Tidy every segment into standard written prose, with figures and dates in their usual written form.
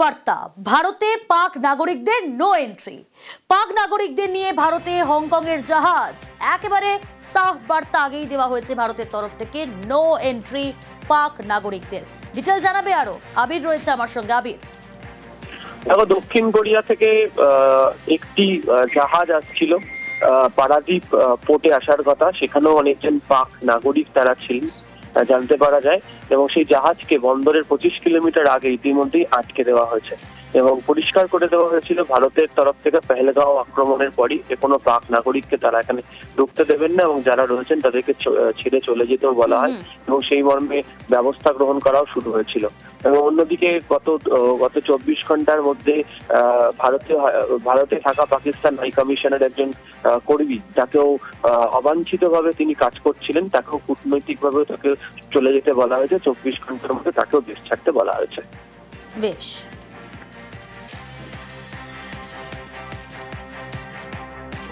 বার্তা, ভারতে পাক নাগরিকদের নো এন্ট্রি। পাক নাগরিকদের নিয়ে ভারতে হংকং এর জাহাজ, একেবারে সাফ বার্তা আগেই দেওয়া হয়েছে ভারতের তরফ থেকে, নো এন্ট্রি পাক নাগরিকদের। ডিটেল জানাবে আরো আবির, রয়েছে আমার সঙ্গে। আবির, দেখো, দক্ষিণ কোরিয়া থেকে একটি জাহাজ আসছিল, পারাদ্বীপ পোর্টে আসার কথা। সেখানেও অনেকজন পাক নাগরিক তারা ছিলেন জানতে পারা যায়, এবং সেই জাহাজকে বন্দরের 25 কিলোমিটার আগে ইতিমধ্যেই আটকে দেওয়া হয়েছে এবং পরিষ্কার করে দেওয়া হয়েছিল ভারতের তরফ থেকে পেহেলগাঁও আক্রমণের পরই যে কোনো পাক নাগরিককে তারা এখানে ঢুকতে দেবেন না এবং যারা রয়েছেন তাদেরকে ছেড়ে চলে যেতেও বলা হয় এবং সেই মর্মে ব্যবস্থা গ্রহণ করাও শুরু হয়েছিল। এবং অন্যদিকে গত 24 ঘন্টার মধ্যে ভারতে থাকা পাকিস্তান হাই কমিশনের একজন কর্মী, তাকেও অবাঞ্ছিতভাবে তিনি কাজ করছিলেন, তাকেও কূটনৈতিকভাবে তাকে চলে যেতে বলা হয়েছে। 24 ঘন্টার মধ্যে তাকেও দেশ ছাড়তে বলা হয়েছে। বেশ,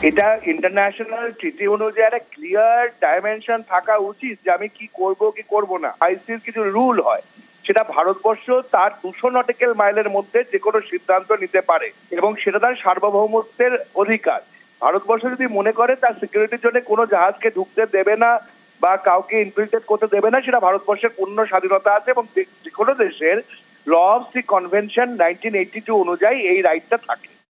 এটা ইন্টারন্যাশনাল ট্রিটি অনুযায়ী একটা ক্লিয়ার ডাইমেনশন থাকা উচিত যে আমি কি করব কি করব না। আইসির কিছু রুল হয়, সেটা ভারতবর্ষ তার 200 নটিক্যাল মাইলের মধ্যে যে কোনো সিদ্ধান্ত নিতে পারে এবং সেটা তার সার্বভৌমত্বের অধিকার। ভারতবর্ষ যদি মনে করে তার সিকিউরিটির জন্য কোনো জাহাজকে ঢুকতে দেবে না বা কাউকে ইনফিল্ট্রেট করতে দেবে না, সেটা ভারতবর্ষের পূর্ণ স্বাধীনতা আছে এবং যে কোনো দেশের ল অফ সি কনভেনশন 1982 অনুযায়ী এই রাইটটা থাকে।